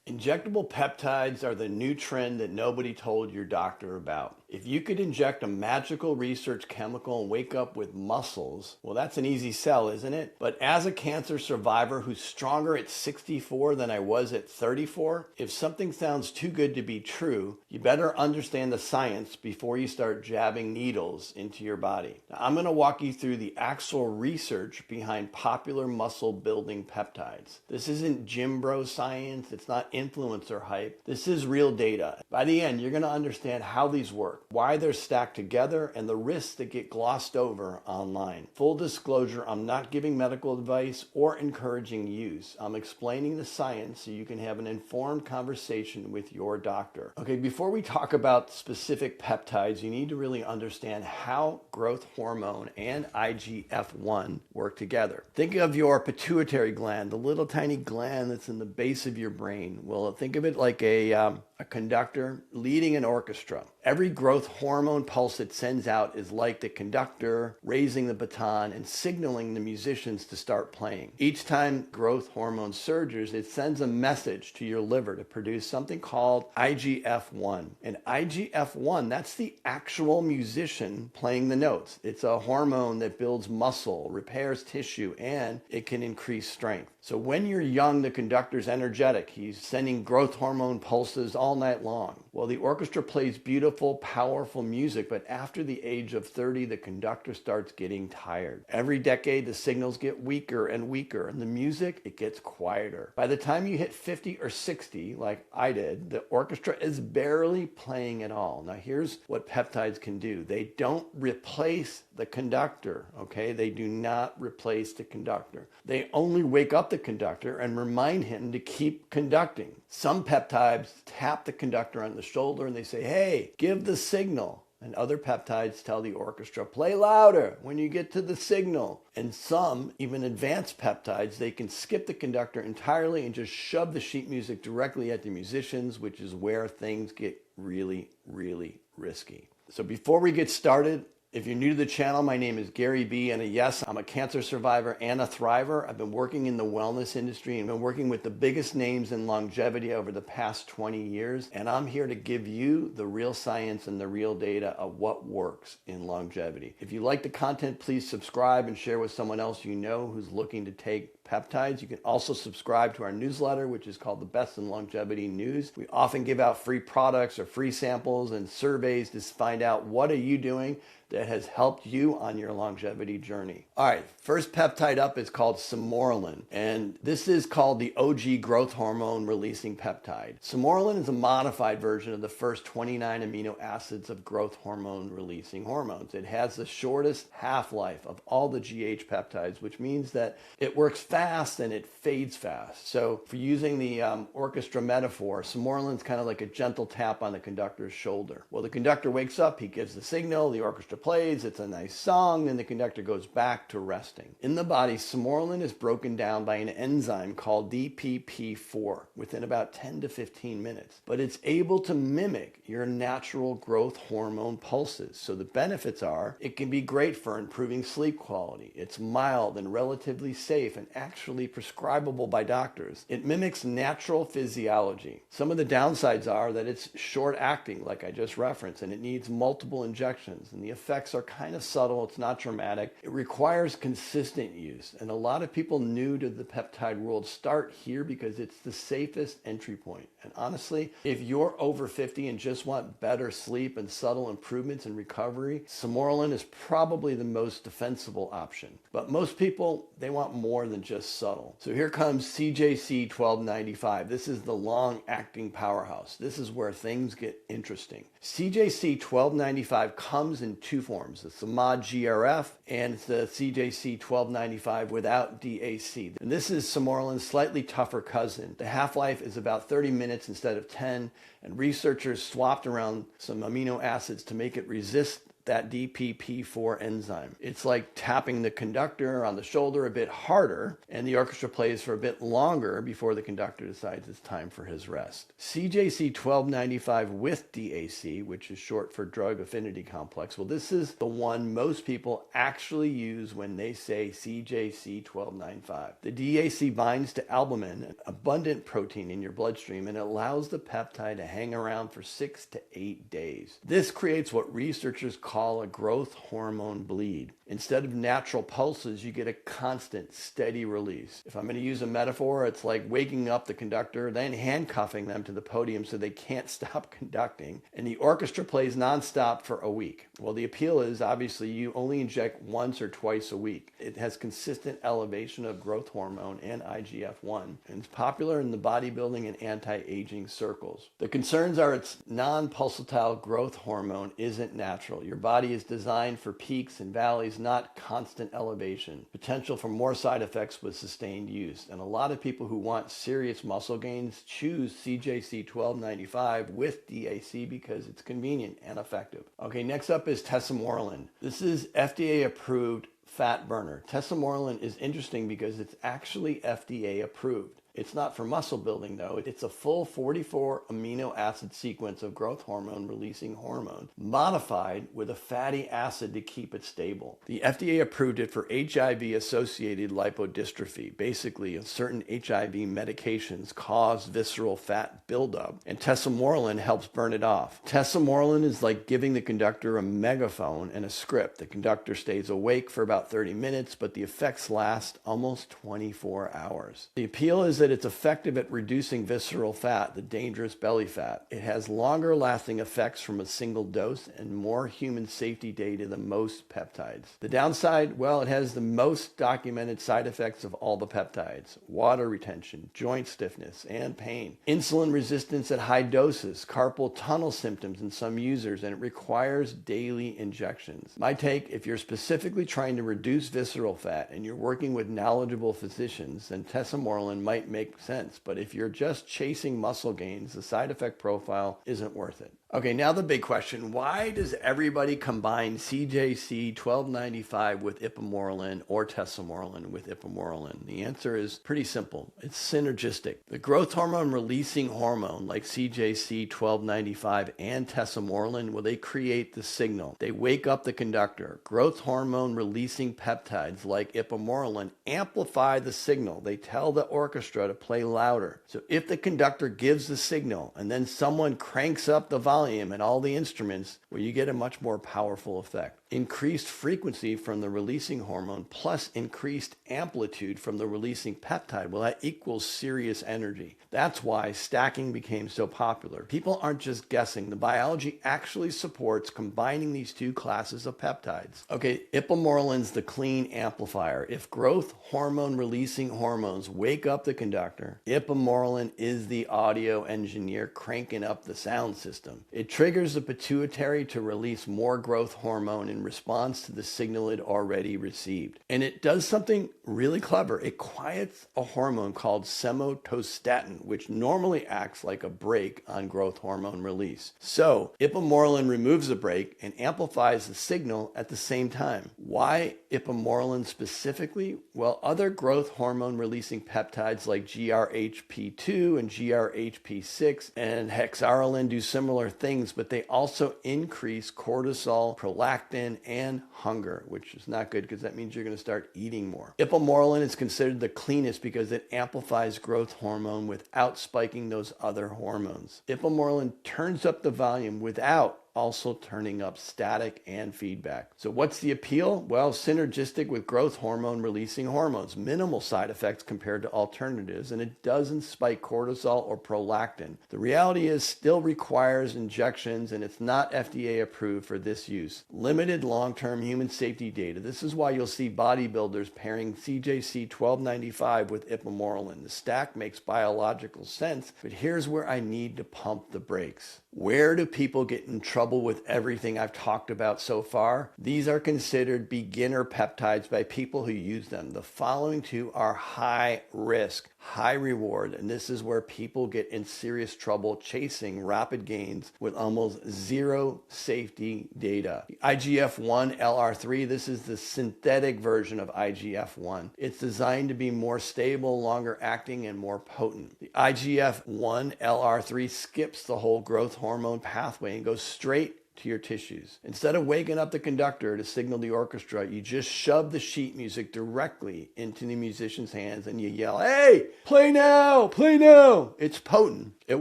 Injectable peptides are the new trend that nobody told your doctor about. If you could inject a magical research chemical and wake up with muscles, well, that's an easy sell, isn't it? But as a cancer survivor who's stronger at 64 than I was at 34, if something sounds too good to be true, you better understand the science before you start jabbing needles into your body. Now, I'm going to walk you through the actual research behind popular muscle building peptides. This isn't gym bro science. It's not influencer hype. This is real data. By the end, you're going to understand how these work, why they're stacked together, and the risks that get glossed over online. Full disclosure, I'm not giving medical advice or encouraging use. I'm explaining the science so you can have an informed conversation with your doctor. Okay, before we talk about specific peptides, you need to really understand how growth hormone and IGF-1 work together. Think of your pituitary gland, the little tiny gland that's in the base of your brain. Well, think of it like a conductor leading an orchestra. Every growth hormone pulse it sends out is like the conductor raising the baton and signaling the musicians to start playing. Each time growth hormone surges, it sends a message to your liver to produce something called IGF-1. And IGF-1, that's the actual musician playing the notes. It's a hormone that builds muscle, repairs tissue, and it can increase strength. So when you're young, the conductor's energetic. He's sending growth hormone pulses all night long. Well, the orchestra plays beautiful, powerful music, but after the age of 30, the conductor starts getting tired. Every decade, the signals get weaker and weaker, and the music, it gets quieter. By the time you hit 50 or 60, like I did, the orchestra is barely playing at all. Now, here's what peptides can do. They don't replace the conductor, okay? They do not replace the conductor. They only wake up the conductor and remind him to keep conducting. Some peptides tap the conductor on the shoulder and they say, hey, give the signal. And other peptides tell the orchestra, play louder when you get to the signal. And some, even advanced peptides, they can skip the conductor entirely and just shove the sheet music directly at the musicians, which is where things get really, really risky. So before we get started, if you're new to the channel, my name is Gary B. And yes, I'm a cancer survivor and a thriver. I've been working in the wellness industry and been working with the biggest names in longevity over the past 20 years. And I'm here to give you the real science and the real data of what works in longevity. If you like the content, please subscribe and share with someone else you know who's looking to take peptides. You can also subscribe to our newsletter, which is called the Best in Longevity News. We often give out free products or free samples and surveys to find out what are you doing that has helped you on your longevity journey. All right, first peptide up is called Sermorelin, and this is called the OG growth hormone releasing peptide. Sermorelin is a modified version of the first 29 amino acids of growth hormone releasing hormones. It has the shortest half-life of all the GH peptides, which means that it works fast and it fades fast. So for using the orchestra metaphor, Sermorelin is kind of like a gentle tap on the conductor's shoulder. Well, the conductor wakes up, he gives the signal, the orchestra plays, it's a nice song, then the conductor goes back to resting. In the body, Sermorelin is broken down by an enzyme called DPP4 within about 10 to 15 minutes, but it's able to mimic your natural growth hormone pulses. So the benefits are, it can be great for improving sleep quality. It's mild and relatively safe and actually prescribable by doctors. It mimics natural physiology. Some of the downsides are that it's short acting, like I just referenced, and it needs multiple injections, and the effects are kind of subtle. It's not dramatic. It requires consistent use, and a lot of people new to the peptide world start here because it's the safest entry point. And honestly, if you're over 50 and just want better sleep and subtle improvements in recovery, Sermorelin is probably the most defensible option. But most people, they want more than just subtle. So here comes CJC 1295. This is the long-acting powerhouse. This is where things get interesting. CJC 1295 comes in two forms. It's the MOD-GRF and it's the CJC 1295 without DAC. And this is Sermorelin's slightly tougher cousin. The half-life is about 30 minutes instead of 10, and researchers swapped around some amino acids to make it resist that DPP4 enzyme. It's like tapping the conductor on the shoulder a bit harder, and the orchestra plays for a bit longer before the conductor decides it's time for his rest. CJC 1295 with DAC, which is short for drug affinity complex, well, this is the one most people actually use when they say CJC 1295. The DAC binds to albumin, an abundant protein in your bloodstream, and allows the peptide to hang around for 6 to 8 days. This creates what researchers call a growth hormone bleed. Instead of natural pulses, you get a constant, steady release. If I'm going to use a metaphor, it's like waking up the conductor, then handcuffing them to the podium so they can't stop conducting, and the orchestra plays nonstop for a week. Well, the appeal is obviously you only inject once or twice a week. It has consistent elevation of growth hormone and IGF-1, and it's popular in the bodybuilding and anti-aging circles. The concerns are its non-pulsatile growth hormone isn't natural. Your body is designed for peaks and valleys, not constant elevation. Potential for more side effects with sustained use. And a lot of people who want serious muscle gains choose CJC 1295 with DAC because it's convenient and effective. Okay, next up is Tesamorelin. This is FDA approved fat burner. Tesamorelin is interesting because it's actually FDA approved. It's not for muscle building though. It's a full 44 amino acid sequence of growth hormone releasing hormone modified with a fatty acid to keep it stable. The FDA approved it for HIV associated lipodystrophy. Basically, certain HIV medications cause visceral fat buildup, and Tesamorelin helps burn it off. Tesamorelin is like giving the conductor a megaphone and a script. The conductor stays awake for about 30 minutes, but the effects last almost 24 hours. The appeal is that it's effective at reducing visceral fat, the dangerous belly fat. It has longer lasting effects from a single dose and more human safety data than most peptides. The downside, well, it has the most documented side effects of all the peptides: water retention, joint stiffness, and pain, insulin resistance at high doses, carpal tunnel symptoms in some users, and it requires daily injections. My take, if you're specifically trying to reduce visceral fat and you're working with knowledgeable physicians, then Tesamorelin might make sense. But if you're just chasing muscle gains, the side effect profile isn't worth it. Okay, now the big question: why does everybody combine CJC 1295 with ipamorelin or Tesamorelin with ipamorelin? The answer is pretty simple. It's synergistic. The growth hormone releasing hormone like CJC 1295 and Tesamorelin, well, they create the signal. They wake up the conductor. Growth hormone releasing peptides like ipamorelin amplify the signal. They tell the orchestra to play louder. So if the conductor gives the signal and then someone cranks up the volume and all the instruments, well, you get a much more powerful effect. Increased frequency from the releasing hormone plus increased amplitude from the releasing peptide, well, that equals serious energy. That's why stacking became so popular. People aren't just guessing. The biology actually supports combining these two classes of peptides. Okay, ipamorelin's the clean amplifier. If growth hormone releasing hormones wake up the conductor, ipamorelin is the audio engineer cranking up the sound system. It triggers the pituitary to release more growth hormone in response to the signal it already received. And it does something really clever. It quiets a hormone called somatostatin, which normally acts like a brake on growth hormone release. So ipamorelin removes the brake and amplifies the signal at the same time. Why ipamorelin specifically? Well, other growth hormone releasing peptides like GRHP2 and GRHP6 and hexarelin do similar things, but they also increase cortisol, prolactin, and hunger, which is not good because that means you're going to start eating more. Ipamorelin is considered the cleanest because it amplifies growth hormone without spiking those other hormones. Ipamorelin turns up the volume without also turning up static and feedback. So what's the appeal? Well, synergistic with growth hormone releasing hormones, minimal side effects compared to alternatives, and it doesn't spike cortisol or prolactin. The reality is still requires injections, and it's not FDA approved for this use. Limited long-term human safety data. This is why you'll see bodybuilders pairing CJC 1295 with ipamorelin. The stack makes biological sense, but here's where I need to pump the brakes. Where do people get in trouble with everything I've talked about so far? These are considered beginner peptides by people who use them. The following two are high risk. high reward, and this is where people get in serious trouble chasing rapid gains with almost zero safety data. The IGF-1 LR3, this is the synthetic version of IGF-1. It's designed to be more stable, longer acting, and more potent. The IGF-1 LR3 skips the whole growth hormone pathway and goes straight to your tissues. Instead of waking up the conductor to signal the orchestra, you just shove the sheet music directly into the musician's hands and you yell, "Hey, play now, play now." It's potent. It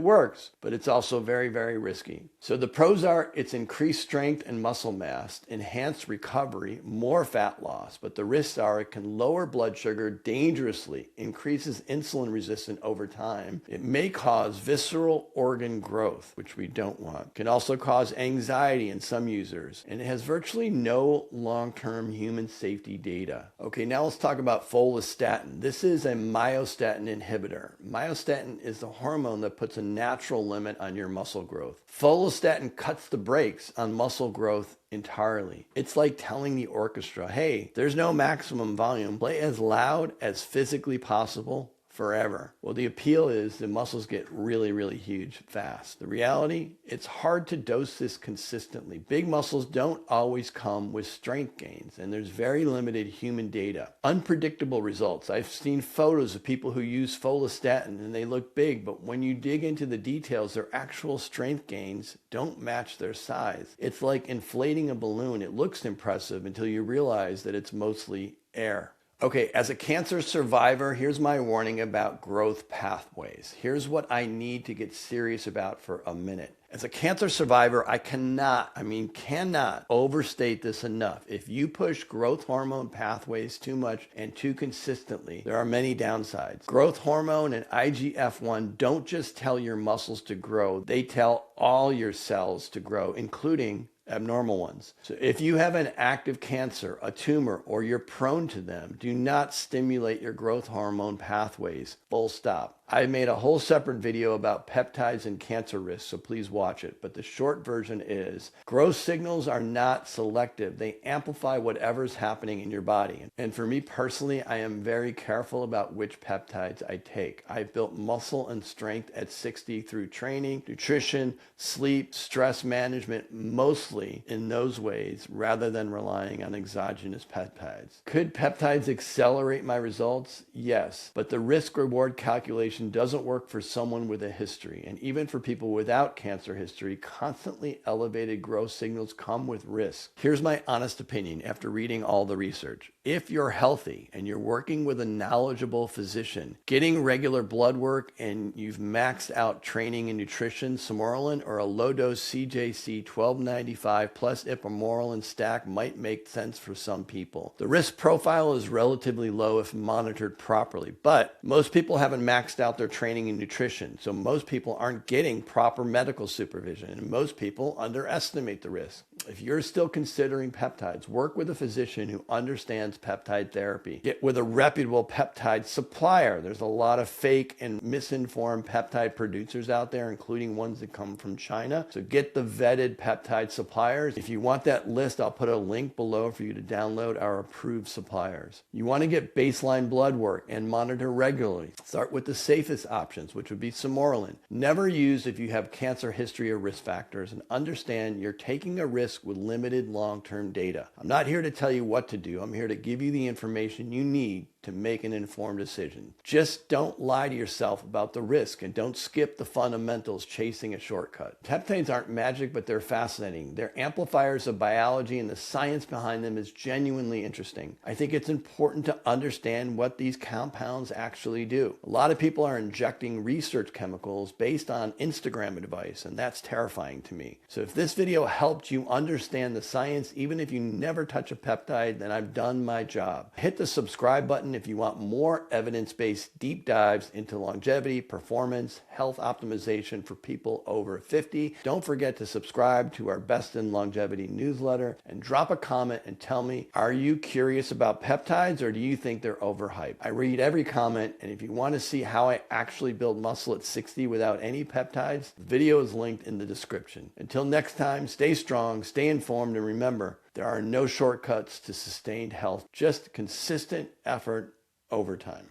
works, but it's also very, very risky. So the pros are it's increased strength and muscle mass, enhanced recovery, more fat loss, but the risks are it can lower blood sugar dangerously, increases insulin resistance over time. It may cause visceral organ growth, which we don't want. It can also cause anxiety in some users, and it has virtually no long-term human safety data. Okay, now let's talk about follistatin. This is a myostatin inhibitor. Myostatin is the hormone that puts a natural limit on your muscle growth. Follistatin cuts the brakes on muscle growth entirely. It's like telling the orchestra, hey, there's no maximum volume. Play as loud as physically possible forever. Well, the appeal is the muscles get really, really huge fast. The reality, it's hard to dose this consistently. Big muscles don't always come with strength gains, and there's very limited human data. Unpredictable results. I've seen photos of people who use follistatin and they look big, but when you dig into the details, their actual strength gains don't match their size. It's like inflating a balloon. It looks impressive until you realize that it's mostly air. Okay, as a cancer survivor, here's my warning about growth pathways. Here's what I need to get serious about for a minute. As a cancer survivor, I cannot overstate this enough. If you push growth hormone pathways too much and too consistently, there are many downsides. Growth hormone and IGF-1 don't just tell your muscles to grow, they tell all your cells to grow, including abnormal ones. So if you have an active cancer, a tumor, or you're prone to them, do not stimulate your growth hormone pathways. Full stop. I made a whole separate video about peptides and cancer risks, so please watch it. But the short version is growth signals are not selective. They amplify whatever's happening in your body. And for me personally, I am very careful about which peptides I take. I've built muscle and strength at 60 through training, nutrition, sleep, stress management, mostly in those ways rather than relying on exogenous peptides. Could peptides accelerate my results? Yes, but the risk-reward calculation doesn't work for someone with a history, and even for people without cancer history, constantly elevated growth signals come with risk. Here's my honest opinion after reading all the research. If you're healthy and you're working with a knowledgeable physician, getting regular blood work, and you've maxed out training and nutrition, Sermorelin or a low-dose CJC 1295 plus Ipamorelin stack might make sense for some people. The risk profile is relatively low if monitored properly, but most people haven't maxed out their training and nutrition, so most people aren't getting proper medical supervision, and most people underestimate the risk. If you're still considering peptides, work with a physician who understands peptide therapy. Get with a reputable peptide supplier. There's a lot of fake and misinformed peptide producers out there, including ones that come from China. So get the vetted peptide suppliers. If you want that list, I'll put a link below for you to download our approved suppliers. You want to get baseline blood work and monitor regularly. Start with the safest options, which would be Sermorelin. Never use if you have cancer history or risk factors, and understand you're taking a risk with limited long-term data. I'm not here to tell you what to do. I'm here to give you the information you need to make an informed decision. Just don't lie to yourself about the risk, and don't skip the fundamentals chasing a shortcut. Peptides aren't magic, but they're fascinating. They're amplifiers of biology, and the science behind them is genuinely interesting. I think it's important to understand what these compounds actually do. A lot of people are injecting research chemicals based on Instagram advice, and that's terrifying to me. So if this video helped you understand the science, even if you never touch a peptide, then I've done my job. Hit the subscribe button if you want more evidence-based deep dives into longevity, performance, health optimization for people over 50. Don't forget to subscribe to our Best in Longevity newsletter, and drop a comment and tell me, are you curious about peptides, or do you think they're overhyped? I read every comment, and if you want to see how I actually build muscle at 60 without any peptides, the video is linked in the description. Until next time, stay strong, stay informed, and remember, there are no shortcuts to sustained health, just consistent effort over time.